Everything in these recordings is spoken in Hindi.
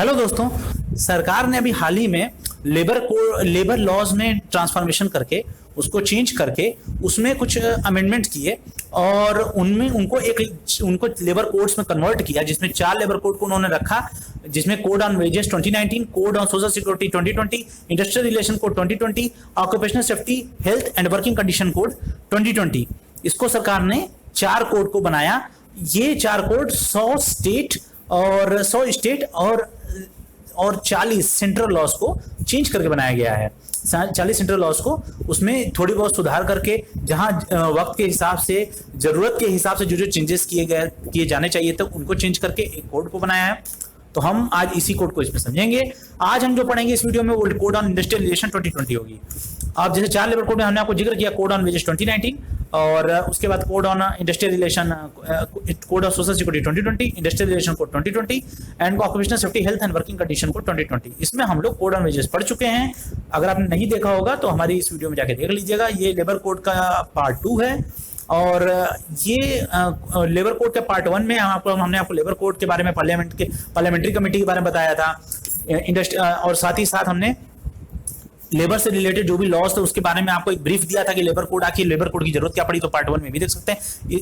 हेलो दोस्तों, सरकार ने अभी हाल ही में लेबर लॉज में ट्रांसफॉर्मेशन करके उसको चेंज करके उसमें कुछ अमेंडमेंट किए और उनमें उनको लेबर कोड्स में कन्वर्ट किया, जिसमें 4 लेबर कोड को उन्होंने रखा, जिसमें code on wages 2019, code on social security 2020, industrial relation code 2020, occupational safety health and working condition code 2020। इसको सरकार ने 4 कोड को बनाया। ये 4 कोड 100 स्टेट और 40 सेंट्रल लॉज को चेंज करके बनाया गया है। 40 सेंट्रल लॉज को उसमें थोड़ी बहुत सुधार करके, जहां वक्त के हिसाब से, जरूरत के हिसाब से जो चेंजेस किए जाने चाहिए थे उनको चेंज करके एक कोड को बनाया है। तो हम आज इसी कोड को इसमें समझेंगे। आज हम जो पढ़ेंगे इस वीडियो में वो कोड ऑन इंडस्ट्रियल रिलेशन 2020 होगी। अब जैसे 4 लेबर कोड में हमने आपको जिक्र किया, कोड ऑन वेजेस 2019 और उसके बाद code on industrial relation, code of social security 2020, industrial relation code 2020 and occupational safety health and working condition code 2020। इसमें हम लोग कोड ऑन वेजेस पढ़ चुके हैं। अगर आपने नहीं देखा होगा तो हमारी इस वीडियो में जाके देख लीजिएगा। ये लेबर कोड का पार्ट 2 है और ये लेबर कोड के पार्ट 1 में हमने आपको लेबर कोड के बारे में, पार्लियामेंट्री कमेटी के बारे में बताया था, और साथ ही साथ हमने लेबर से रिलेटेड जो भी लॉज थे उसके बारे में आपको एक ब्रीफ दिया था कि लेबर कोड आखिर लेबर कोड की जरूरत क्या पड़ी। तो पार्ट 1 में भी देख सकते हैं।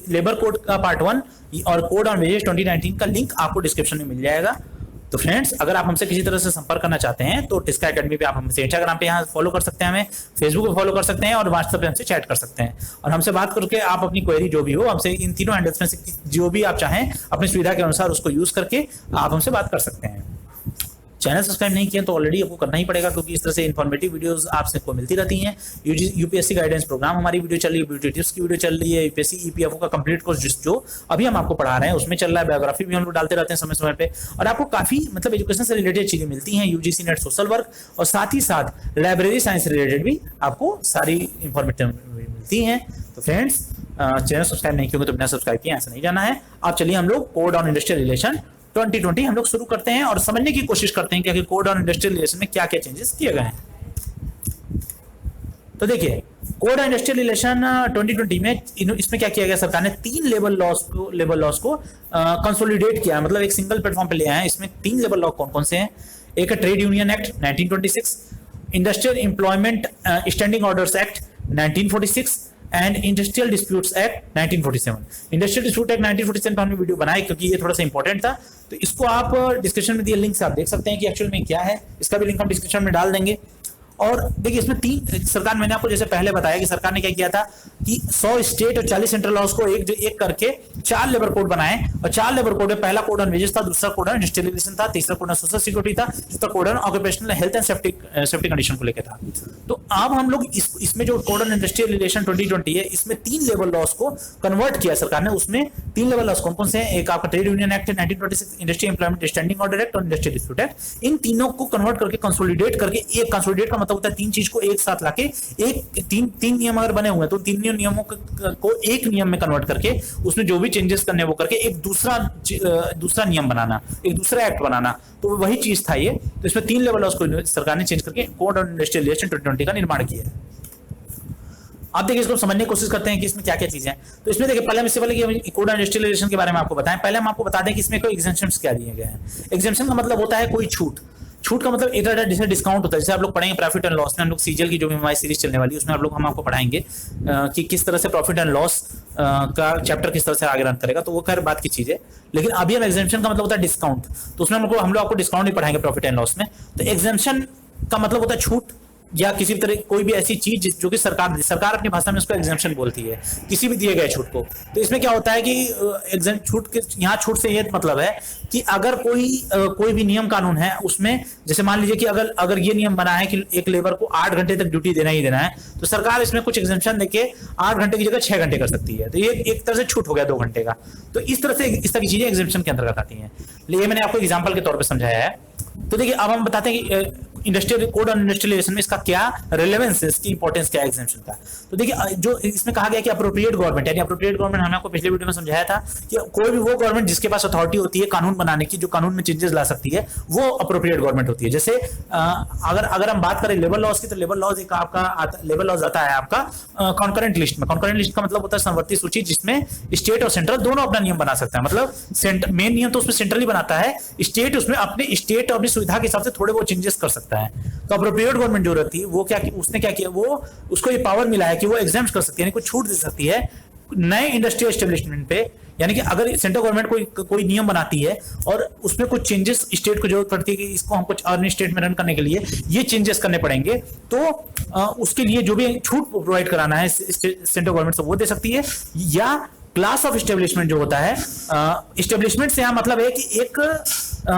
लेबर कोड का पार्ट 1 और कोड ऑन वेजेस 2019 का लिंक आपको डिस्क्रिप्शन में मिल जाएगा। तो फ्रेंड्स, अगर आप हमसे किसी तरह से संपर्क करना चाहते हैं तो टिस्का एकेडमी पे आप हमसे इंस्टाग्राम पे यहाँ फॉलो कर सकते हैं, हमें फेसबुक पे फॉलो कर सकते हैं और व्हाट्सएप पे हमसे चैट कर सकते हैं और हमसे बात करके आप अपनी क्वेरी जो भी हो हमसे इन तीनों हैंडल्स में से जो भी आप चाहें अपनी सुविधा के अनुसार उसको यूज करके आप हमसे बात कर सकते हैं। चैनल सब्सक्राइब नहीं किया तो ऑलरेडी आपको करना ही पड़ेगा, क्योंकि इस तरह से इन्फॉर्मेटिव वीडियोस आपसे को मिलती रहती हैं। यूपीएससी गाइडेंस प्रोग्राम हमारी वीडियो चल रही है, ब्यूटी टिप्स की वीडियो चल रही है, यूपीएससी ईपीएफओ का कंप्लीट कोर्स जो अभी हम आपको पढ़ा रहे हैं उसमें चल रहा है। बायोग्राफी भी हम लोग डालते रहते हैं समय समय पे और आपको काफी मतलब एजुकेशन से रिलेटेड चीजें मिलती हैं, यूजीसी नेट सोशल वर्क और साथ ही साथ लाइब्रेरी साइंस से रिलेटेड भी आपको सारी इंफॉर्मेटिव मिलती हैं। तो फ्रेंड्स, चैनल सब्सक्राइब नहीं किया तो बिना सब्सक्राइब किए ऐसा नहीं जाना है। आप चलिए हम लोग कोड ऑन इंडस्ट्रियल रिलेशन 2020 हम लोग शुरू करते हैं और समझने की कोशिश करते हैं कि आखिर कोड ऑन इंडस्ट्रियल रिलेशन में क्या क्या चेंजेस किए गए हैं। तो देखिए, कोड ऑन इंडस्ट्रियल रिलेशन 2020 में इसमें क्या किया गया, सरकार ने 3 लेबर लॉज को कंसोलिडेट किया, मतलब एक सिंगल प्लेटफॉर्म पे ले आए हैं। इसमें 3 लेबर लॉ कौन कौन से हैं? एक है trade union act 1926, industrial employment standing orders act 1946 and industrial disputes act 1947। Industrial dispute act 1947 पर हमने वीडियो बनाई क्योंकि ये थोड़ा सा इंपॉर्टेंट था। तो इसको आप डिस्क्रिप्शन में दिए लिंक से आप देख सकते हैं कि एक्चुअल में क्या है। इसका भी लिंक हम डिस्क्रिप्शन में डाल देंगे। और देखिए, इसमें 3 सरकार, मैंने आपको जैसे पहले बताया कि सरकार ने क्या किया था कि 100 स्टेट और 40 सेंट्रल लॉज को एक करके 4 लेबर कोड बनाए और 4 लेबर कोड में पहला कोड ऑन वेजेस था, दूसरा कोड ऑन इंडस्ट्रियल रिलेशन था, तीसरा कोड ऑन सोशल सिक्योरिटी था, चौथा code on occupational health and safety condition को लेकर था। तो अब हम लोग इसमें जो कोड ऑन इंडस्ट्रियल रिलेशन 2020 है, इसमें 3 लेबर लॉज को कन्वर्ट किया सरकार ने। उसमें 3 लेबर लॉज कौन कौन से हैं? एक आपका trade union act 1926, industrial employment standing order act और इंडस्ट्रियल डिस्प्यूट एक्ट। इन तीनों को कन्वर्ट करके कंसोलिडेट करके, एक कंसोलिडेट का मतलब होता है 3 चीज को एक साथ लाके, तीन नियम अगर बने हुए हैं तो 3 नियमों को एक नियम में कन्वर्ट करके उसमें जो भी चेंजेस करने वो करके एक दूसरा नियम बनाना, एक दूसरा एक्ट बनाना। तो वही चीज था ये। तो इसमें 3 लेवल को सरकार ने चेंज करके कोड ऑन इंडस्ट्रियल रिलेशन 2020 का निर्माण किया है। आप देखिए, इसको समझने की कोशिश करते हैं कि इसमें क्या क्या चीजें हैं। तो इसमें देखिए, पहले इससे पहले कि कोड ऑन इंडस्ट्रियल रिलेशन के बारे में आपको बताएं, पहले हम आपको बता दें कि इसमें कोई एग्जेम्पशंस क्या दिए गए हैं। एग्जेम्पशन का मतलब होता है कोई छूट। छूट का मतलब एक जैसे डिस्काउंट होता है। जैसे आप लोग पढ़ेंगे प्रॉफिट एंड लॉस में, हम लोग सीजीएल की जो भी हमारी सीरीज चलने वाली है उसमें हम आपको पढ़ाएंगे कि किस तरह से प्रॉफिट एंड लॉस का चैप्टर किस तरह से आगे रन करेगा। तो वो खैर बात की चीज है। लेकिन अभी हम एग्जेम्पशन का मतलब होता है डिस्काउंट। तो उसमें हम लोग आपको डिस्काउंट भी पढ़ाएंगे प्रॉफिट एंड लॉस में। तो एग्जेम्पशन का मतलब होता है छूट या किसी तरह कोई भी ऐसी चीज जो कि सरकार अपनी भाषा में उसको एग्जेम्पशन बोलती है, किसी भी दिए गए छूट को। तो इसमें क्या होता है कि छूट से ये मतलब है कि अगर कोई भी नियम कानून है उसमें, जैसे मान लीजिए कि अगर ये नियम बना है कि एक लेबर को 8 घंटे तक ड्यूटी देना ही देना है, तो सरकार इसमें कुछ एग्जेम्पशन देके 8 घंटे की जगह 6 घंटे कर सकती है। तो ये एक तरह से छूट हो गया 2 घंटे का। तो इस तरह की चीजें एग्जेम्पशन के अंतर्गत आती हैं। ये मैंने आपको एग्जाम्पल के तौर पर समझाया है। तो देखिए, अब हम बताते हैं कि इंडस्ट्रियल कोड ऑन इंडस्ट्रियलाइजेशन में इसका क्या रिलेवेंस है, इसकी इंपॉर्टेंस क्या है एग्जामिनेशन का। तो देखिए जो इसमें कहा गया कि अप्रोप्रिएट गवर्नमेंट, यानी अप्रोप्रिएट गवर्नमेंट हमने आपको पिछले वीडियो में समझाया था कि कोई भी वो गवर्नमेंट जिसके पास अथॉरिटी होती है कानून बनाने की, जो कानून में चेंजेस ला सकती है, वो अप्रोप्रिएट गवर्नमेंट होती है। जैसे अगर हम बात करें लेबर लॉज की, तो लेबर लॉज एक आपका लेबर लॉज आता है आपका कॉन्करेंट लिस्ट में। कॉन्करेंट लिस्ट का मतलब होता है समवर्ती सूची, जिसमें स्टेट और सेंट्रल दोनों अपना नियम बना सकता है। मतलब मेन नियम तो उसमें सेंट्रली बनाता है, स्टेट उसमें अपने स्टेट और अपनी सुविधा के हिसाब से थोड़े बहुत चेंजेस कर सकता है। तो अप्रोप्रिएट गवर्नमेंट जो रहती है वो क्या, उसने क्या किया, वो उसको ये पावर मिला है कि वो एग्जाम्प्ट कर सकती है, यानी कोई छूट दे सकती है नए इंडस्ट्रियल एस्टेब्लिशमेंट पे। यानी कि अगर सेंट्रल गवर्नमेंट कोई नियम बनाती है और उसमें कुछ चेंजेस स्टेट को जरूरत पड़ती है कि इसको हम कुछ अन्य स्टेट में रन करने के लिए ये चेंजेस करने पड़ेंगे, तो उसके लिए जो भी छूट प्रोवाइड कराना है सेंट्रल गवर्नमेंट से वो दे सकती है। या क्लास ऑफ एस्टेब्लिशमेंट जो होता है, एस्टेब्लिशमेंट से यहाँ मतलब है कि एक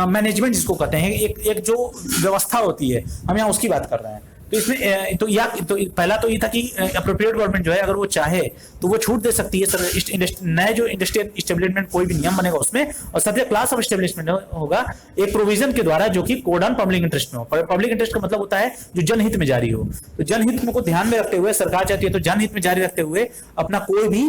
मैनेजमेंट जिसको कहते हैं, एक जो व्यवस्था होती है, हम यहाँ उसकी बात कर रहे हैं। तो इसमें तो पहला तो ये था कि अप्रोप्रिएट गवर्नमेंट जो है अगर वो चाहे तो वो छूट दे सकती है सर नए जो इंडस्ट्रियल एस्टेब्लिशमेंट कोई भी नियम बनेगा उसमें। और सबसे क्लास ऑफ एस्टेब्लिशमेंट होगा एक प्रोविजन के द्वारा जो कि कोड ऑन पब्लिक इंटरेस्ट में हो। पब्लिक इंटरेस्ट का मतलब होता है जो जनहित में जारी हो। तो जनहित को ध्यान में रखते हुए सरकार चाहती है तो जनहित में जारी रखते हुए अपना कोई भी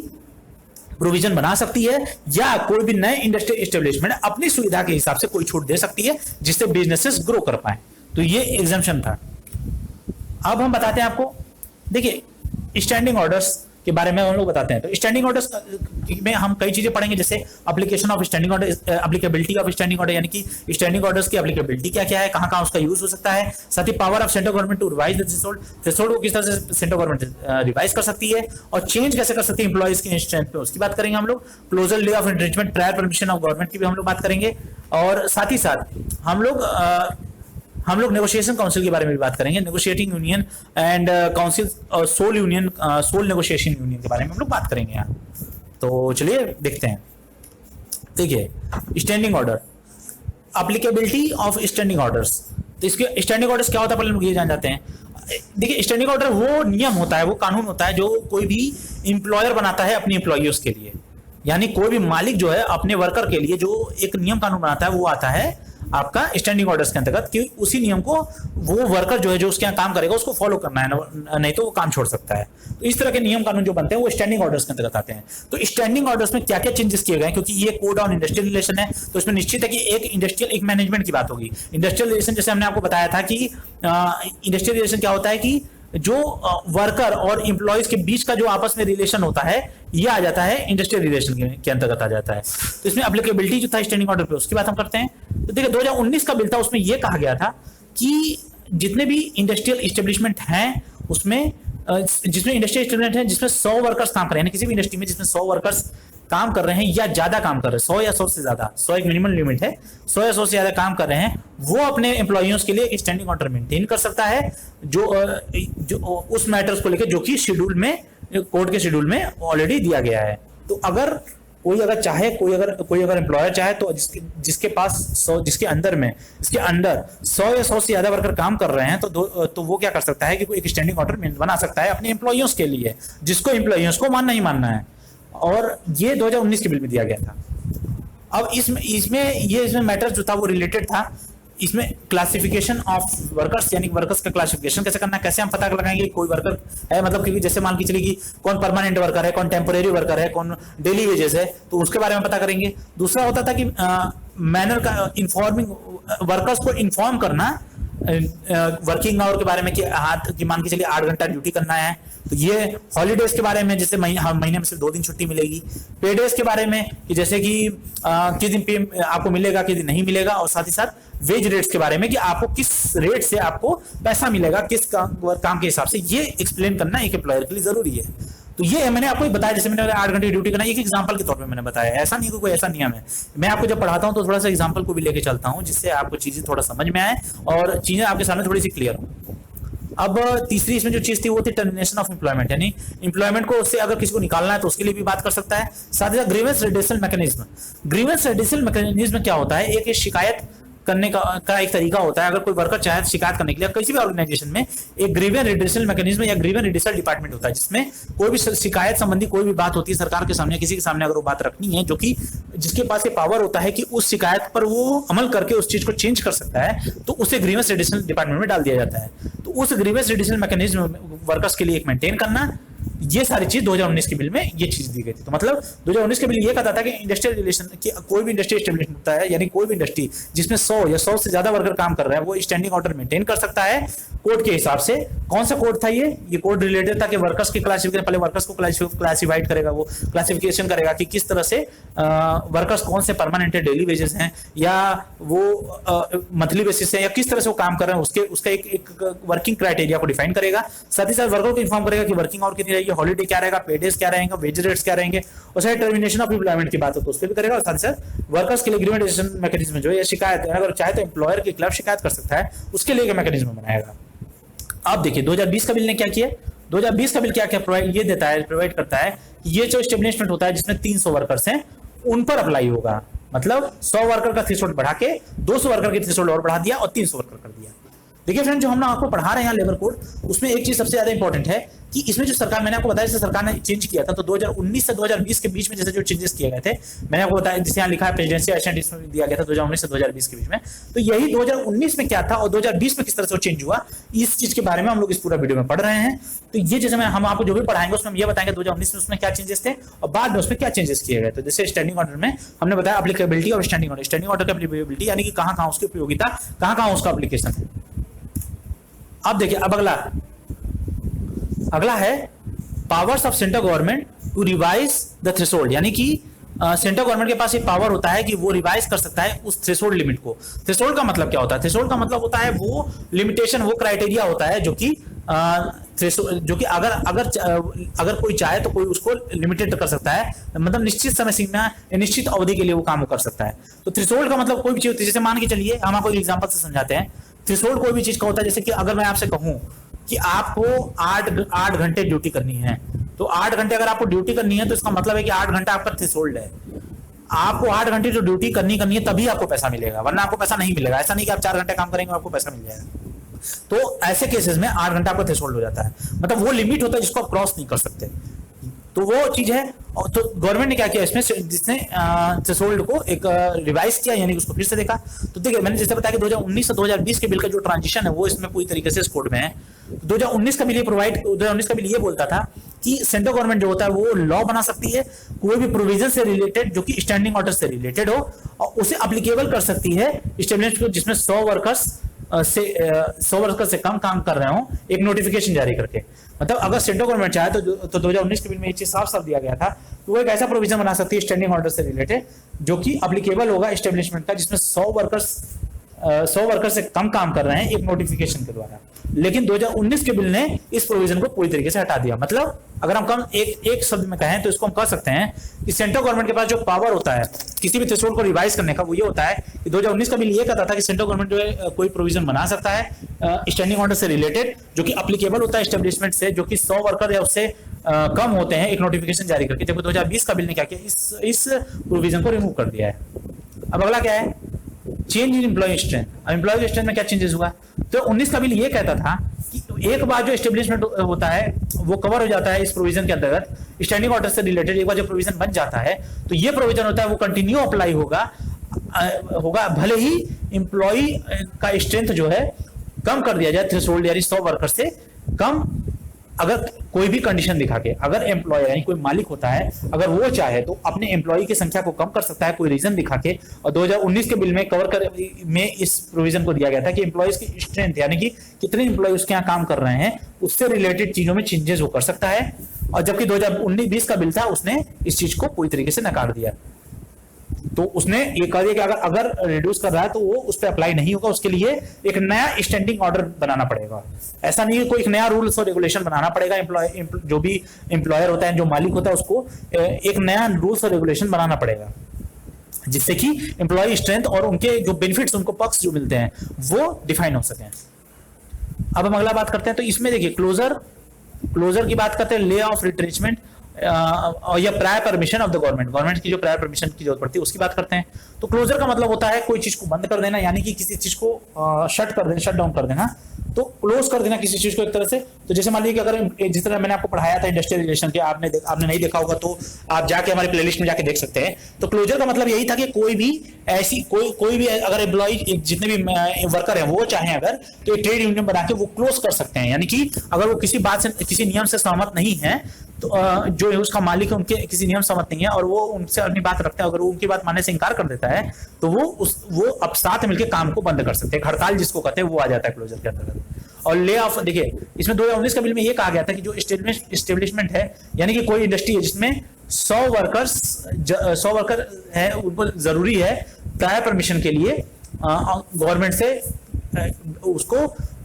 प्रोविजन बना सकती है, या कोई भी नए इंडस्ट्रियल एस्टेब्लिशमेंट अपनी सुविधा के हिसाब से कोई छूट दे सकती है जिससे बिजनेसेस ग्रो कर पाए। तो ये एग्जाम्पशन था। अब हम बताते हैं आपको, देखिए स्टैंडिंग ऑर्डर्स के बारे में हम लोग बताते हैं। तो स्टैंडिंग ऑर्डर्स में हम कई चीजें पढ़ेंगे, जैसे application of standing order, applicability of standing order, यानी कि स्टैंडिंग ऑर्डर्स की एप्लीकेबिलिटी क्या क्या है, कहां कहां उसका यूज हो सकता है। साथ ही power of central government to revise the threshold, threshold को किस तरह से सेंट्रल गवर्नमेंट रिवाइज कर सकती है और चेंज कैसे कर सकती है एम्प्लॉइज के स्ट्रेंथ पे, उसकी बात करेंगे हम लोग। Closure lay off enrichment prior permission of government की भी हम लोग बात करेंगे। और साथ ही साथ हम लोग नेगोशिएशन काउंसिल के बारे में भी बात करेंगे, नेगोशिएटिंग यूनियन एंड काउंसिल और sole union, sole negotiation union के बारे में हम लोग बात करेंगे यहाँ। तो चलिए देखते हैं। देखिए standing order, applicability of standing orders. तो इसके स्टैंडिंग ऑर्डर्स क्या होता है पहले लोग ये जान जाते हैं। देखिए स्टैंडिंग ऑर्डर वो नियम होता है, वो कानून होता है जो कोई भी इंप्लॉयर बनाता है अपने एम्प्लॉयर्स के लिए। यानी कोई भी मालिक जो है अपने वर्कर के लिए जो एक नियम कानून बनाता है वो आता है आपका स्टैंडिंग ऑर्डर्स के अंतर्गत, कि उसी नियम को वो वर्कर जो है जो उसके यहाँ काम करेगा उसको फॉलो करना है, नहीं तो वो काम छोड़ सकता है। तो इस तरह के नियम कानून जो बनते हैं वो स्टैंडिंग ऑर्डर्स के अंतर्गत आते हैं। तो स्टैंडिंग ऑर्डर्स में क्या क्या चेंजेस किए गए, क्योंकि ये कोड ऑन इंडस्ट्रियल रिलेशन है तो इसमें निश्चित है कि एक इंडस्ट्रियल एक मैनेजमेंट की बात होगी। इंडस्ट्रियल रिलेशन जैसे हमने आपको बताया था कि इंडस्ट्रियल रिलेशन क्या होता है कि जो वर्कर और एम्प्लॉयज के बीच का जो आपस में रिलेशन होता है ये आ जाता है इंडस्ट्रियल रिलेशन के अंतर्गत आ जाता है। तो इसमें एप्लीकेबिलिटी जो था स्टैंडिंग ऑर्डर पे उसकी बात हम करते हैं। तो देखिए 2019 का बिल था, उसमें यह कहा गया था कि जितने भी इंडस्ट्रियल एस्टेब्लिशमेंट हैं उसमें जिसमें इंडस्ट्रियल एस्टेब्लिशमेंट है जिसमें 100 वर्कर्स काम कर रहे हैं, किसी भी इंडस्ट्री में जिसमें 100 वर्कर्स काम कर रहे हैं या ज्यादा काम कर रहे हैं, 100 या 100 से ज्यादा, 100 एक मिनिमम लिमिट है, 100 या 100 से ज्यादा काम कर रहे हैं, वो अपने एम्प्लॉइयों के लिए एक स्टैंडिंग ऑर्डर मेंटेन कर सकता है जो उस मैटर्स को लेकर जो कि शेड्यूल में, कोर्ट के शेड्यूल में ऑलरेडी दिया गया है। तो अगर कोई चाहे, कोई अगर एम्प्लॉयर चाहे तो जिसके पास 100, जिसके अंदर में इसके अंडर 100 या 100 से ज्यादा वर्कर काम कर रहे हैं तो वो क्या कर सकता है कि कोई एक स्टैंडिंग ऑर्डर बना सकता है अपने एम्प्लॉइयों के लिए, जिसको एम्प्लॉइयों को मानना ही मानना है। और ये 2019 के बिल में दिया गया था। अब इसमें मैटर जो था वो रिलेटेड था, इसमें क्लासिफिकेशन ऑफ वर्कर्स, यानी वर्कर्स का क्लासिफिकेशन कैसे करना है, कैसे हम पता लगाएंगे कोई वर्कर है, मतलब कि जैसे मान के चलिए कि कौन परमानेंट वर्कर है, कौन टेम्पोरेरी वर्कर है, कौन डेली वेजेस है, तो उसके बारे में पता करेंगे। दूसरा होता था कि मैनर का इन्फॉर्मिंग वर्कर्स को इन्फॉर्म करना वर्किंग आवर के बारे में कि मान के चलिए 8 घंटा ड्यूटी करना है, तो ये हॉलीडेज के बारे में जैसे महीने में सिर्फ 2 दिन छुट्टी मिलेगी, पे डेज के बारे में कि जैसे कि किस दिन पे आपको मिलेगा किस दिन नहीं मिलेगा, और साथ ही साथ वेज रेट्स के बारे में कि आपको किस रेट से आपको पैसा मिलेगा किस काम के हिसाब से, ये एक्सप्लेन करना एक एम्प्लॉयर के लिए जरूरी है। तो ये मैंने आपको बताया, जैसे मैंने 8 घंटे ड्यूटी करना, एक एग्जांपल के तौर पे मैंने बताया, ऐसा नहीं कोई ऐसा नियम है। मैं आपको जब पढ़ाता हूं तो थोड़ा सा एग्जांपल को भी लेके चलता हूं जिससे आपको चीजें थोड़ा समझ में आए और चीजें आपके सामने थोड़ी सी क्लियर हो। अब तीसरी इसमें जो चीज थी वो थी टर्मिनेशन ऑफ एम्प्लॉयमेंट, यानी एम्प्लॉयमेंट को उससे अगर किसी को निकालना है तो उसके लिए भी बात कर सकता है। साथ ही साथ ग्रीवेंस रिड्यूसल मैकेनिज्म, ग्रीवेंस रिड्यूसल मैकेनिज्म क्या होता है, एक शिकायत करने का एक तरीका होता है। अगर कोई वर्कर चाहे शिकायत करने के लिए, किसी भी ऑर्गेनाइजेशन में एक ग्रीवियंस रिड्रेसल मैकेनिज्म या ग्रीवियंस रिड्रेसल डिपार्टमेंट होता है, जिसमें कोई भी शिकायत संबंधी कोई भी बात होती है सरकार के सामने, किसी के सामने अगर वो बात रखनी है, जो कि जिसके पास ये पावर होता है कि उस शिकायत पर वो अमल करके उस चीज को चेंज कर सकता है, तो उसे ग्रीवियंस रिड्रेसल डिपार्टमेंट में डाल दिया जाता है। तो उस ग्रीवियंस रिड्रेसल मैकेनिज्म वर्कर्स के लिए एक मेंटेन करना, ये सारी चीज 2019 के बिल में ये चीज दी गई थी। तो मतलब 2019 के बिल ये कहता था कि इंडस्ट्रियल रिलेशन की कोई भी इंडस्ट्री एस्टेब्लिशमेंट होता है, यानी कोई भी इंडस्ट्री जिसमें 100 या 100 से ज्यादा वर्कर काम कर रहा है, वो स्टैंडिंग ऑर्डर मेंटेन कर सकता है कोड के हिसाब से। कौन सा कोड था ये कोड रिलेटेड था कि वर्कर्स की क्लासिफिकेशन, पहले वर्कर्स को क्लासिफाइड करेगा, वो क्लासिफिकेशन करेगा कि किस तरह से वर्कर्स कौन से परमानेंट डेली वेजेस हैं या वो मंथली बेसिस है, या किस तरह से वो काम कर रहे हैं, उसका एक वर्किंग क्राइटेरिया को डिफाइन करेगा। साथ ही साथ वर्कर को इन्फॉर्म करेगा कि वर्किंग आवर कितनी रहेगी, हॉलीडे क्या रहेगा, पे डेज क्या रहेंगे, वेज रेट्स क्या रहेंगे, और साथ टर्मिनेशन ऑफ एम्प्लॉयमेंट की बात हो तो उस पर भी करेगा। और साथ ही साथ वर्कर्स के लिए एग्रीमेंटेशन मैकेनिज्म जो है, शिकायत अगर चाहे तो एम्प्लॉयर के खिलाफ शिकायत कर सकता है, उसके लिए मैकेनिज्म बनाएगा। अब देखिए 2020 का बिल ने क्या किया, 2020 का बिल क्या क्या प्रोवाइड ये देता है, प्रोवाइड करता है कि ये जो एस्टेब्लिशमेंट होता है जिसमें 300 वर्कर्स हैं, उन पर अप्लाई होगा। मतलब 100 वर्कर का थ्रेशोल्ड बढ़ा के 200 वर्कर की थ्रेशोल्ड और बढ़ा दिया और 300 वर्कर कर दिया। देखिए फ्रेंड, जो हम आपको पढ़ा रहे हैं लेबर कोड, उसमें एक चीज सबसे ज्यादा इंपॉर्टेंट है कि इसमें जो सरकार, मैंने आपको बताया जैसे सरकार ने चेंज किया था, तो 2019 से 2020 के बीच में जैसे जो चेंजेस किए गए थे, मैंने आपको बताया जिसे यहाँ लिखा है प्रेसिडेंसी असिस्टेंट, इसमें दिया गया था 2019 से 2020 के बीच में। तो यही 2019 में क्या था और 2020 में किस तरह से चेंज हुआ, इस चीज के बारे में हम लोग इस पूरा वीडियो में पढ़ रहे हैं। तो ये जैसे हम आपको जो भी पढ़ाएंगे उसमें हम ये बताएंगे 2019 में उसमें क्या चेंजेस थे और बाद में उसमें क्या चेंजेस किए गए। तो जैसे स्टैंडिंग ऑर्डर में हमने बताया एप्लीकेबिलिटी और स्टैंडिंग ऑर्डर, स्टैंडिंग ऑर्डर की एप्लीकेबिलिटी यानी कि कहाँ उसकी उपयोगिता, कहाँ उसका एप्लीकेशन है। अब देखिए, अब अगला है powers of central government to revise the threshold, यानी कि सेंट्रल गवर्नमेंट के पास एक पावर होता है कि वो रिवाइज कर सकता है उस थ्रेशोल्ड लिमिट को। थ्रेशोल्ड का मतलब क्या होता है? थ्रेशोल्ड का मतलब होता है वो लिमिटेशन, वो क्राइटेरिया होता है जो कि अगर कोई चाहे तो कोई उसको लिमिटेड कर सकता है, मतलब निश्चित समय सीमा, निश्चित अवधि के लिए वो काम कर सकता है। तो थ्रेशोल्ड का मतलब कोई भी चीज, जैसे मान के चलिए हम आपको एग्जांपल से समझाते हैं। थ्रेशोल्ड कोई भी चीज का होता है, जैसे कि अगर मैं आपसे कहूं कि आपको 8 घंटे ड्यूटी करनी है, तो 8 घंटे अगर आपको ड्यूटी करनी है तो इसका मतलब है कि 8 घंटा आपका थ्रेशोल्ड है। आपको 8 घंटे जो ड्यूटी करनी है तभी आपको पैसा मिलेगा, वरना आपको पैसा नहीं मिलेगा। ऐसा नहीं कि आप 4 घंटे काम करेंगे आपको पैसा मिल जाएगा। तो ऐसे केसेस में 8 घंटा आपका थ्रेशोल्ड हो जाता है, मतलब वो लिमिट होता है जिसको आप क्रॉस नहीं कर सकते। तो वो चीज है। तो गवर्नमेंट ने क्या किया इसमें, जिसने थ्रेशोल्ड को एक रिवाइज किया, यानी उसको फिर से देखा। तो देखिए मैंने जैसे बताया कि 2019 से 2020 के बिल का जो ट्रांजिशन है वो इसमें पूरी तरीके से इस कोड में है। 2019 का बिल ये बोलता था कि सेंट्रल गवर्नमेंट जो होता है वो लॉ बना सकती है कोई भी प्रोविजन से रिलेटेड जो कि स्टैंडिंग ऑर्डर से रिलेटेड हो, और उसे अप्लीकेबल कर सकती है स्टेब्लिशमेंट को जिसमें 100 वर्कर्स से कम काम कर रहे हो, एक नोटिफिकेशन जारी करके। मतलब अगर सेंट्रल गवर्नमेंट चाहे तो 2019 के बिल में ये चीज साफ दिया गया था, तो वो एक ऐसा प्रोविजन बना सकती है स्टैंडिंग ऑर्डर से रिलेटेड जो कि अप्लीकेबल होगा स्टेब्लिशमेंट का जिसमें 100 वर्कर्स से कम काम कर रहे हैं एक नोटिफिकेशन के द्वारा। लेकिन 2019 के बिल ने इस प्रोविजन को पूरी तरीके से हटा दिया। मतलब अगर हम एक शब्द में कहें तो इसको हम कह सकते हैं कि सेंट्रल गवर्नमेंट के पास जो पावर होता है किसी भी थ्रेशोल्ड को रिवाइज करने का, वो ये होता है कि 2019 का बिल ये कहता था कि सेंट्रल गवर्नमेंट जो है कोई प्रोविजन बना सकता है स्टैंडिंग ऑर्डर से रिलेटेड जो कि अप्लीकेबल होता है एस्टेब्लिशमेंट से, जो कि 100 वर्कर या उससे कम होते हैं, एक नोटिफिकेशन जारी करके। जबकि 2020 का बिल ने क्या किया, इस प्रोविजन को रिमूव कर दिया है। अब अगला क्या है, चेंज इन एम्प्लॉय स्ट्रेंथ। अब एम्प्लॉय स्ट्रेंथ में क्या चेंजेस हुआ, तो 19 का बिल ये कहता था कि एक बार जो एस्टेब्लिशमेंट होता है वो कवर हो जाता है इस प्रोविजन के अंतर्गत, स्टैंडिंग ऑर्डर से रिलेटेड एक बार जो प्रोविजन बन जाता है तो ये प्रोविजन होता है वो कंटिन्यू अप्लाई होगा भले ही एम्प्लॉय का स्ट्रेंथ जो है कम कर दिया जाए थ्रेशोल्ड यानी 100 वर्कर से कम, अगर कोई भी कंडीशन दिखा के, अगर एम्प्लॉयर यानी कोई मालिक होता है अगर वो चाहे तो अपने एम्प्लॉय की संख्या को कम कर सकता है कोई रीजन दिखा के। और 2019 के बिल में में इस प्रोविजन को दिया गया था कि एम्प्लॉयज की स्ट्रेंथ यानी कि कितने एम्प्लॉय उसके यहाँ काम कर रहे हैं उससे रिलेटेड चीजों में चेंजेस वो कर सकता है। और जबकि 2019-20 का बिल था उसने इस चीज को पूरी तरीके से नकार दिया। तो उसने ये कह दिया कि अगर रिड्यूस कर रहा है तो वो उस पर अप्लाई नहीं होगा, उसके लिए एक नया स्टैंडिंग ऑर्डर बनाना पड़ेगा। ऐसा नहीं है कोई एक नया रूल्स और रेगुलेशन बनाना पड़ेगा, जो भी एम्प्लॉयर होता है जो मालिक होता है उसको एक नया रूल्स और रेगुलेशन बनाना पड़ेगा जिससे कि एम्प्लॉय स्ट्रेंथ और उनके जो बेनिफिट्स, उनको पक्ष जो मिलते हैं वो डिफाइन हो सके। अब हम अगला बात करते हैं। तो इसमें देखिए क्लोजर की बात करते हैं, ले ऑफ रिट्रेचमेंट और या prior permission of the government, government की जो प्रायर परमिशन की जरूरत पड़ती है उसकी बात करते हैं। तो क्लोजर का मतलब होता है कोई चीज को बंद कर देना, यानी कि किसी चीज को शट कर देना, शट डाउन कर देना, तो क्लोज कर देना किसी चीज को एक तरह से। तो जैसे मान लीजिए कि अगर जिस तरह मैंने आपको पढ़ाया था इंडस्ट्रियल रिलेशन के, आपने नहीं देखा होगा तो आप जाके हमारे प्लेलिस्ट में जाके देख सकते हैं। तो क्लोजर का मतलब यही था कि कोई भी ऐसी कोई भी अगर एम्प्लॉय, जितने भी वर्कर है वो चाहे अगर, तो एक ट्रेड यूनियन बना के वो क्लोज कर सकते हैं। यानी कि अगर वो किसी बात से, किसी नियम से सहमत नहीं है, तो जो है उसका मालिक है उनके किसी नियम सहमत नहीं है और वो उनसे अपनी बात रखते हैं, अगर वो उनकी बात मानने से इंकार कर देता है तो वो अब साथ मिलकर काम को बंद कर सकते हैं। हड़ताल जिसको कहते हैं वो आ जाता है क्लोजर के अंतर्गत। और ले ऑफ, देखिए इसमें 2019 का बिल में ये कहा गया था कि जो एस्टेब्लिशमेंट है, यानी कि कोई इंडस्ट्री है जिसमें 100 वर्कर है, उनको जरूरी है प्रायर परमिशन के लिए गवर्नमेंट से उसको,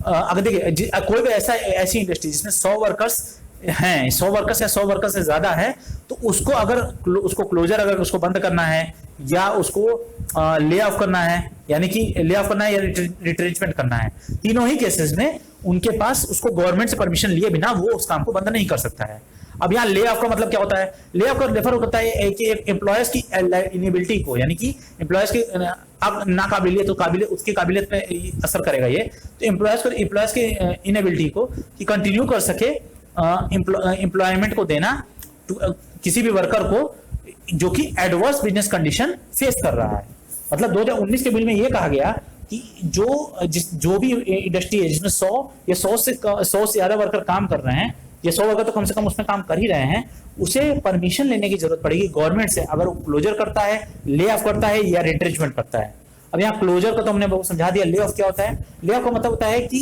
अगर देखिए कोई भी ऐसी इंडस्ट्री जिसमें 100 वर्कर्स हैं, 100 वर्कर्स या 100 वर्कर्स से ज्यादा है, तो उसको अगर उसको क्लोजर, अगर उसको बंद करना है या उसको ले ऑफ करना है, यानी कि ले ऑफ करना है या रिट्रेंचमेंट करना है, तीनों ही केसेस में उनके पास उसको गवर्नमेंट से परमिशन लिए बिना वो उस काम को बंद नहीं कर सकता है। अब यहाँ ले ऑफ का मतलब क्या होता है? ले ऑफ का रेफर होता है कि एम्प्लॉयज की इनेबिलिटी को, यानी कि एम्प्लॉयज की अब नाकाबिलियत, तो काबिलियत, उसकी काबिलियत पे असर करेगा ये। तो एम्प्लॉयज की इनेबिलिटी को कि कंटिन्यू कर सके एम्प्लॉयमेंट को देना किसी भी वर्कर को जो कि एडवर्स बिजनेस कंडीशन फेस कर रहा है। मतलब 2019 के बिल में यह कहा गया कि जो भी इंडस्ट्री है जिसमें 100 से ज्यादा वर्कर काम कर रहे हैं, ये 100 वर्कर तो कम से कम उसमें काम कर ही रहे हैं, उसे परमिशन लेने की जरूरत पड़ेगी गवर्नमेंट से, अगर वो क्लोजर करता है, ले ऑफ करता है या रिट्रेंचमेंट करता है। अब यहाँ क्लोजर का तो हमने बहुत समझा दिया। ले ऑफ क्या होता है? ले ऑफ का मतलब होता है कि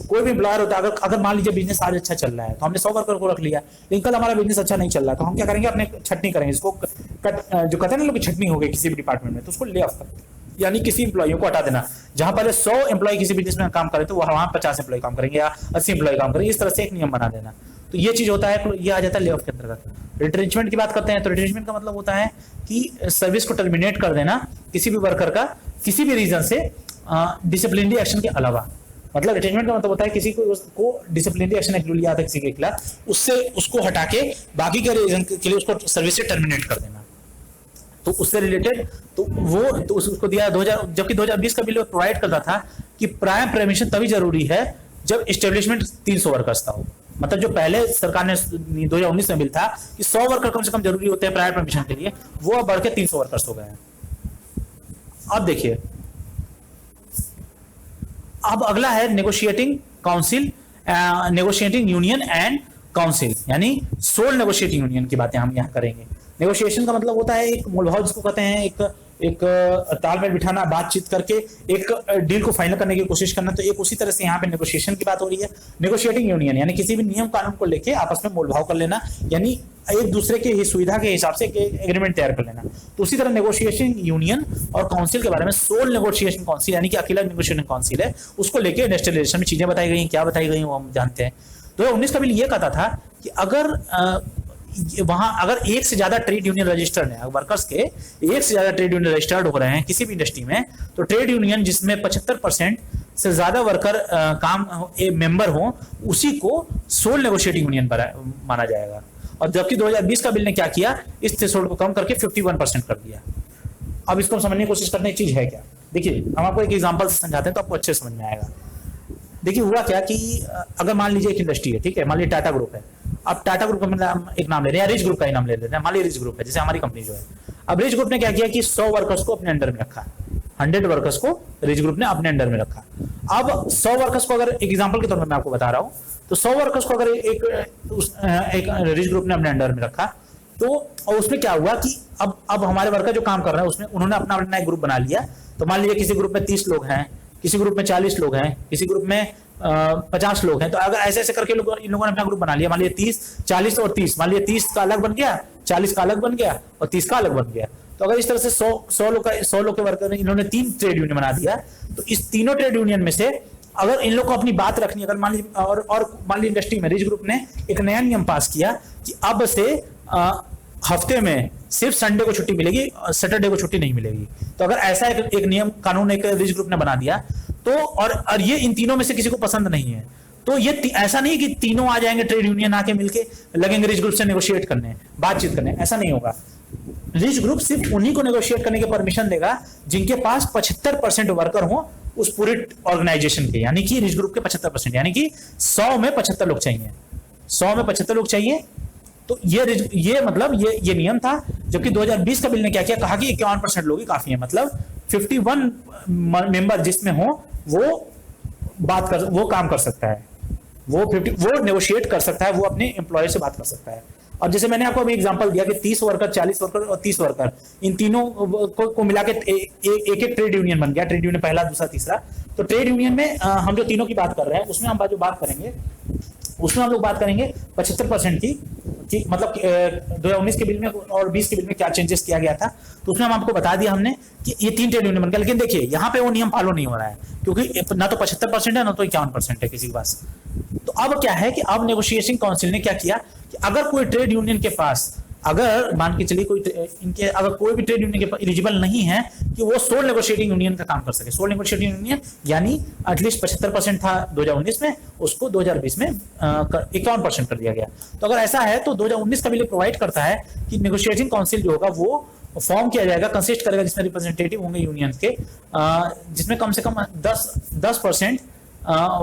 कोई भी एम्प्लॉयर होता है, अगर मान लीजिए बिजनेस आज अच्छा चल रहा है तो हमने 100 वर्कर को रख लिया, लेकिन कल हमारा बिजनेस अच्छा नहीं चल रहा, तो हम क्या करेंगे? अपने छटनी करेंगे, इसको जो कहते हैं ना लोग छटनी हो गई किसी भी डिपार्टमेंट में, तो उसको ले ऑफ करते हैं, यानी किसी एम्प्लॉइयों को हटा देना। जहां पहले 100 एम्प्लॉय किसी बिजनेस में काम करे तो वहां 50 एम्प्लॉय काम करेंगे या 80 एम्प्लॉय काम करेंगे, इस तरह से एक नियम बना देना। तो ये चीज होता है, ये आ जाता है ले ऑफ के अंतर्गत। रिट्रेंचमेंट की बात करते हैं तो रिट्रेंचमेंट का मतलब होता है कि सर्विस को टर्मिनेट कर देना किसी भी वर्कर का किसी भी रीजन से डिसिप्लिनरी एक्शन के अलावा। मतलब रिट्रेंचमेंट का मतलब होता है किसी को डिसिप्लिनरी एक्शन लिया था किसी के खिलाफ, उससे उसको हटा के बाकी के रीजन के लिए उसको सर्विस से टर्मिनेट कर देना। तो उससे रिलेटेड तो उसको दिया 2000, जबकि 2020 का बिल प्रोवाइड करता था कि प्रायर परमिशन तभी जरूरी है जब एस्टेब्लिशमेंट 300 वर्कर्स का हो। मतलब जो पहले सरकार ने 2019 में बिल था कि 100 वर्कर कम से कम जरूरी होते हैं प्रायर परमिशन के लिए, वो अब बढ़ के 300 वर्कर्स हो गए हैं। अब देखिए, अब अगला है negotiating council, negotiating union and council, यानी सोल नेगोशिएटिंग यूनियन की बातें हम यहाँ करेंगे। नेगोशिएशन का मतलब होता है एक मोलभाव जिसको कहते हैं, एक तालमेल बिठाना, बातचीत करके एक डील को फाइनल करने की कोशिश करना। तो एक उसी तरह से यहाँ पे नेगोशिएशन की बात हो रही है। नेगोशिएटिंग यूनियन यानी किसी भी नियम कानून को लेके आपस में मोलभाव कर लेना, यानी एक दूसरे के सुविधा के हिसाब से एग्रीमेंट तैयार कर लेना। तो उसी तरह नेगोशिएशन यूनियन और काउंसिल के बारे में सोल नेगोशिएशन काउंसिल यानी कि अकेला नेगोशिएशन काउंसिल है, उसको लेके इंडस्ट्रियल रिलेशन में चीजें बताई गई, क्या बताई गई वो हम जानते हैं। 2019 का बिल ये कहता था कि अगर एक से ज्यादा ट्रेड यूनियन रजिस्टर्ड है, वर्कर्स के एक से ज्यादा ट्रेड यूनियन रजिस्टर्ड हो रहे हैं किसी भी इंडस्ट्री में, तो ट्रेड यूनियन जिसमें 75% से ज्यादा वर्कर मेंबर हो, उसी को सोल नेगोशिएटिंग यूनियन माना जाएगा। और जबकि 2020 का बिल ने क्या किया, इस थ्रेशोल्ड को कम करके 51% कर दिया। अब इसको समझने की कोशिश करने की चीज है क्या? देखिए, हम आपको एक एग्जांपल से समझाते हैं तो आपको अच्छे समझ में आएगा। देखिए हुआ क्या कि अगर मान लीजिए एक इंडस्ट्री है, ठीक है, मान लीजिए टाटा ग्रुप है। अब टाटा ग्रुप का एक नाम ले रहे हैं, रिच ग्रुप का ही नाम ले लेते हैं। मान लीजिए रिच ग्रुप है, जैसे हमारी कंपनी जो है। अब रिच ग्रुप ने क्या किया कि 100 वर्कर्स को अपने अंडर में रखा, 100 वर्कर्स को रिच ग्रुप ने अपने अंडर में रखा। अब 100 वर्कर्स को अगर एक एग्जांपल के तौर पर मैं आपको बता रहा हूं, तो 100 वर्कर्स को अगर एक रिच ग्रुप ने अपने अंडर में रखा, तो और उसमें क्या हुआ कि अब हमारे वर्कर जो काम कर रहे हैं उसमें उन्होंने अपना एक ग्रुप बना लिया। तो मान लीजिए किसी ग्रुप में 30 लोग हैं, किसी ग्रुप में 40 लोग हैं, किसी ग्रुप में 50 लोग हैं। तो अगर ऐसे ऐसे करके इन लोगों ने अपना ग्रुप बना लिया, मान लीजिए 30, 40 और 30, मान लीजिए 30 का अलग बन गया, 40 का अलग बन गया और 30 का अलग बन गया। तो अगर इस तरह से 100 लोग के वर्कर ने इन्होंने 3 ट्रेड यूनियन बना दिया, तो इस तीनों ट्रेड यूनियन में से अगर इन लोग को अपनी बात रखनी, अगर मान लीजिए और मान लीजिए इंडस्ट्री में रिच ग्रुप ने एक नया नियम पास किया कि अब से हफ्ते में सिर्फ संडे को छुट्टी मिलेगी, सैटरडे को छुट्टी नहीं मिलेगी। तो अगर ऐसा एक नियम कानून एक रिच ग्रुप ने बना दिया, तो और ये इन तीनों में से किसी को पसंद नहीं है, तो ये ऐसा नहीं कि तीनों आ जाएंगे ट्रेड यूनियन आके मिलके लगेंगे रिच ग्रुप से नेगोशिएट करने, बातचीत करने, ऐसा नहीं होगा। रिच ग्रुप सिर्फ उन्हीं को नेगोशिएट करने की परमिशन देगा जिनके पास 75% वर्कर हो उस पूरे ऑर्गेनाइजेशन के, यानी कि रिच ग्रुप के 75%, यानी कि 100 में 75 लोग चाहिए, 100 में 75 लोग चाहिए। तो ये मतलब ये नियम था। जबकि 2020 का बिल ने क्या किया, कहा कि 51% लोग ही काफी है, मतलब 51 मेंबर जिसमें हो वो काम कर सकता है, वो नेगोशिएट कर सकता है, वो अपने एम्प्लॉय से बात कर सकता है। अब जैसे मैंने आपको अभी एग्जांपल दिया कि 30 वर्कर, 40 वर्कर और 30 वर्कर, इन तीनों को मिला के एक ट्रेड यूनियन बन गया, ट्रेड यूनियन पहला, दूसरा, तीसरा। तो ट्रेड यूनियन में हम जो तीनों की बात कर रहे हैं उसमें हम जो बात करेंगे उसमें हम लोग बात करेंगे 75% की मतलब 2019 के बिल में और 20 के बिल में क्या चेंजेस किया गया था। तो उसमें हम आपको बता दिया हमने कि ये 3 ट्रेड यूनियन बन गया। लेकिन देखिए यहाँ पे वो नियम फॉलो नहीं हो रहा है, क्योंकि ना तो 75% है ना तो 51% है किसी के पास। तो अब क्या है कि अब नेगोशिएशन काउंसिल ने क्या किया कि अगर कोई ट्रेड यूनियन के पास, अगर मान के चलिए अगर कोई भी ट्रेड यूनियन के पास एलिजिबल नहीं है कि वो सोल नेगोशिएटिंग यूनियन का काम कर सके, सोल नेगोशिएटिंग यूनियन यानी एटलीस्ट 75% था 2019 में, उसको 2020 में 51% कर दिया गया। तो अगर ऐसा है तो 2019 का बिल प्रोवाइड करता है कि नेगोशिएटिंग काउंसिल जो होगा वो फॉर्म किया जाएगा, कंसिस्ट करेगा, जिसमें रिप्रेजेंटेटिव होंगे यूनियन के, जिसमें कम से कम 10%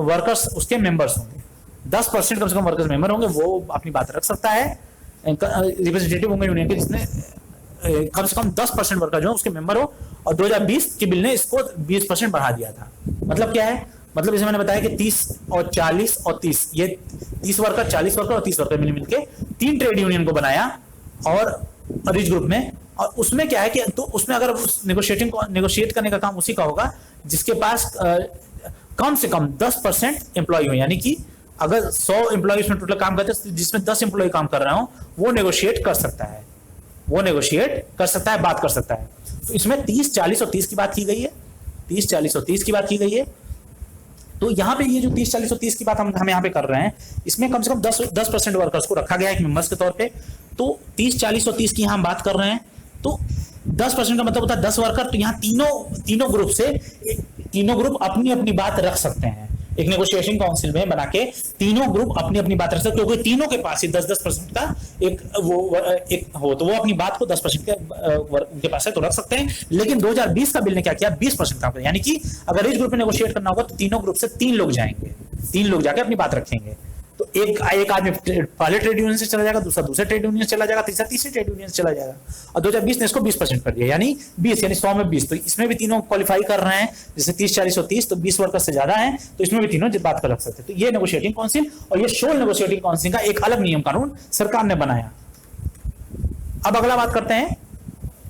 वर्कर्स उसके मेंबर्स होंगे, 10% कम से कम वर्कर्स मेंबर होंगे, वो अपनी बात रख सकता है। रिप्रेजेंटेटिव होंगे यूनियन के जिसमें कम से कम 10% वर्कर जो उसके मेंबर हो। और 2020 के बिल ने इसको 20% बढ़ा दिया था। मतलब क्या है, मतलब जैसे मैंने बताया कि 30 और 40 और 30, ये 30 वर्कर, 40 वर्कर और 30 वर्कर मिलकर 3 ट्रेड यूनियन को बनाया और रिच ग्रुप में। और उसमें क्या है कि तो उसमें अगर नेगोशिएट करने का काम उसी का होगा जिसके पास कम से कम 10% एम्प्लॉय हो, यानी कि अगर 100 एम्प्लॉय में टोटल काम करते हैं जिसमें 10 एम्प्लॉय काम कर रहे हो, वो नेगोशिएट कर सकता है, बात कर सकता है। तो इसमें 30, 40 और 30 की बात की गई है, 30, 40 और 30 की बात की गई है। तो यहाँ पे ये जो 30, 40 और 30 की बात हम यहाँ पे कर रहे हैं, इसमें कम से कम 10% वर्कर्स को रखा गया है मेंबर्स के तौर पे। तो 30, 40 और 30 की हम बात कर रहे हैं, तो 10% का मतलब होता है 10 वर्कर। तो यहाँ तीनों ग्रुप से तीनों ग्रुप अपनी अपनी बात रख सकते हैं, एक नेगोशिएशन काउंसिल में बना के तीनों ग्रुप अपनी अपनी बात रख सकते हैं, क्योंकि तीनों के पास ही 10% का एक हो, तो वो अपनी बात को 10% उनके पास है तो रख सकते हैं। लेकिन 2020 का बिल ने क्या किया, 20% काम किया, यानी कि अगर इस ग्रुप में नेगोशिएट करना होगा तो तीनों ग्रुप से 3 लोग जाएंगे, 3 लोग जाके अपनी बात रखेंगे। तो एक आदमी पहले ट्रेड यूनियन से चला जाएगा, दूसरा दूसरे ट्रेड यूनियन से चला जाएगा, तीसरा तीसरे ट्रेड यूनियन से चला जाएगा। और 2020 ने इसको 20% कर दिया, यानी 20 यानी 100 में 20। तो इसमें भी तीनों क्वालिफाई कर रहे हैं, जैसे 30, 40 और 30, तो 20 वर्कर से ज्यादा है, तो इसमें भी तीनों बात कर रख सकते हैं। तो ये नेगोशिएटिंग काउंसिल और ये शोल नेगोशिएटिंग काउंसिल का एक अलग नियम कानून सरकार ने बनाया। अब अगला बात करते हैं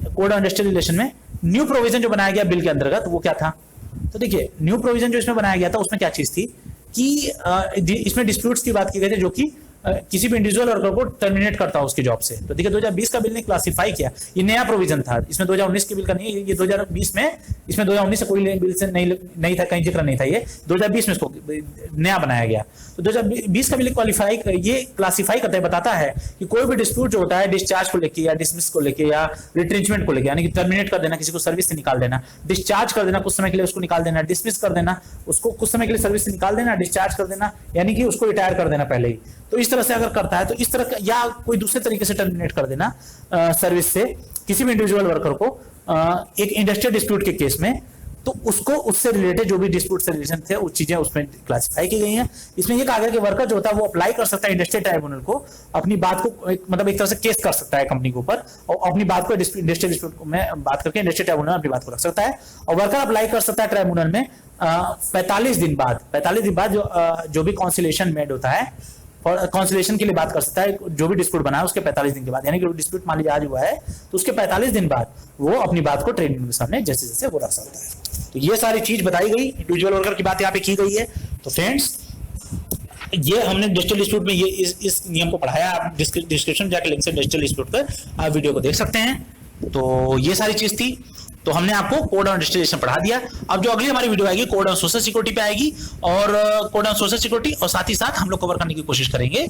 कोड ऑफ इंडस्ट्रियल रिलेशन में न्यू प्रोविजन जो बनाया गया बिल के अंतर्गत, वो क्या था। तो देखिए न्यू प्रोविजन जो इसमें बनाया गया था उसमें क्या चीज थी कि इसमें डिस्प्यूट्स की बात की गई थी जो कि किसी भी इंडिविजुअल वर्कर को टर्मिनेट करता है उसके जॉब से। तो देखिए 2020 का बिल ने क्लासिफाई किया, ये नया प्रोविजन था, इसमें 2019 के बिल का नहीं है, ये 2020 में, इसमें 2019 से कोई बिल से नहीं था, कहीं जिक्र नहीं था, ये 2020 में इसको नया बनाया गया। तो 2020 का बिल ये क्लासिफाई करता है, बताता है कि कोई भी डिस्प्यूट जो होता है डिस्चार्ज को लेकर या डिसमिस को लेकर या रिट्रेंचमेंट को लेकर, यानी कि टर्मिनेट कर देना, किसी को सर्विस से निकाल देना, डिस्चार्ज कर देना, कुछ समय के लिए उसको निकाल देना, डिसमिस कर देना, उसको कुछ समय के लिए सर्विस से निकाल देना, डिस्चार्ज कर देना, यानी कि उसको रिटायर कर देना पहले ही। तो इस तरह से अगर करता है तो इस तरह या कोई दूसरे तरीके से टर्मिनेट कर देना सर्विस से किसी भी इंडिविजुअल वर्कर को एक इंडस्ट्रियल डिस्प्यूट के केस में, तो उसको उससे रिलेटेड जो भी डिस्प्यूट से रिलेशन थे वो चीजें उसमें क्लासिफाई की गई हैं। इसमें यह कहा गया कि वर्कर जो होता है वो अप्लाई कर सकता है इंडस्ट्रियल ट्राइब्यूनल को, अपनी बात को मतलब एक तरह से केस कर सकता है कंपनी के ऊपर और अपनी बात को इंडस्ट्रियल डिस्प्यूट में बात करके इंडस्ट्रियल ट्राइब्यूनल में अपनी बात को रख सकता है। और वर्कर अप्लाई कर सकता है ट्राइब्यूनल में 45 दिन बाद जो भी कॉन्सिलेशन मेड होता है और कॉन्सिलेशन के लिए बात कर सकता है, जो भी डिस्प्यूट बना है उसके 45 दिन के बाद, यानी कि डिस्प्यूट मान लीजिए आज हुआ है तो उसके 45 दिन बाद वो अपनी बात को ट्रेड यूनियन के सामने जैसे जैसे वो रख सकता है। तो ये सारी चीज बताई गई, इंडिविजुअल वर्कर की बात यहाँ पे की गई है। तो फ्रेंड्स ये हमने इंडस्ट्रियल डिस्प्यूट में ये इस नियम को पढ़ाया, आप डिस्क्रिप्शन जाके लिंक से इंडस्ट्रियल डिस्प्यूट पर आप वीडियो को देख सकते हैं। तो ये सारी चीज थी, तो हमने आपको कोड ऑन इंडस्ट्रियलाइजेशन पढ़ा दिया। अब जो अगली हमारी वीडियो आएगी कोड ऑन सोशल सिक्योरिटी पे आएगी, और कोड ऑन सोशल सिक्योरिटी और साथ ही साथ हम लोग कवर करने की कोशिश करेंगे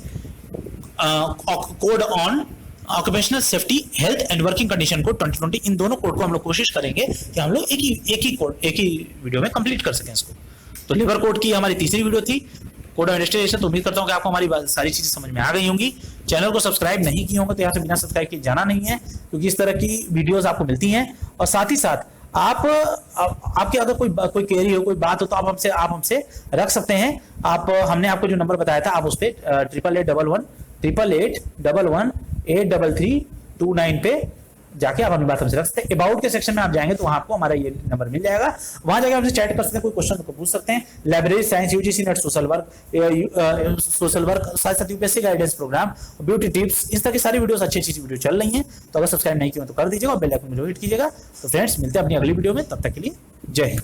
code on occupational safety, health and working condition code 2020। इन दोनों कोड को हम लोग कोशिश करेंगे कि हम लोग एक ही वीडियो में कंप्लीट कर सकें इसको। तो लेबर कोड की हमारी तीसरी वीडियो थी, कोड ऑफ इन्वेस्टिगेशन। तो उम्मीद करता हूँ कि आपको हमारी सारी चीजें समझ में आ गई होंगी। चैनल को सब्सक्राइब नहीं किए होंगे तो यहाँ से बिना सब्सक्राइब किए जाना नहीं है, क्योंकि इस तरह की वीडियोस आपको मिलती हैं। और साथ ही साथ आपके अगर कोई क्वेरी हो, कोई बात हो, तो आप हमसे रख सकते हैं। हमने आपको जो नंबर बताया था, आप उस पर 8811 पे जाके आप अपनी बात हमसे रख सकते हैं। अबाउट के सेक्शन में आप जाएंगे तो वहां आपको हमारा ये नंबर मिल जाएगा, वहां जाके हमसे चैट कर सकते हैं, कोई क्वेश्चन को पूछ सकते हैं। Library science, UGC NET, social work, साथ साथ UPSC guidance programme, beauty tips, इस तरह की सारी वीडियोस, अच्छी अच्छी वीडियो चल रही हैं। तो अगर सब्सक्राइब नहीं किया तो कर दीजिएगा और बेल आइकन को हिट कीजिएगा। तो फ्रेंड्स, मिलते हैं अपनी अगली वीडियो में, तब तक के लिए जय हिंद।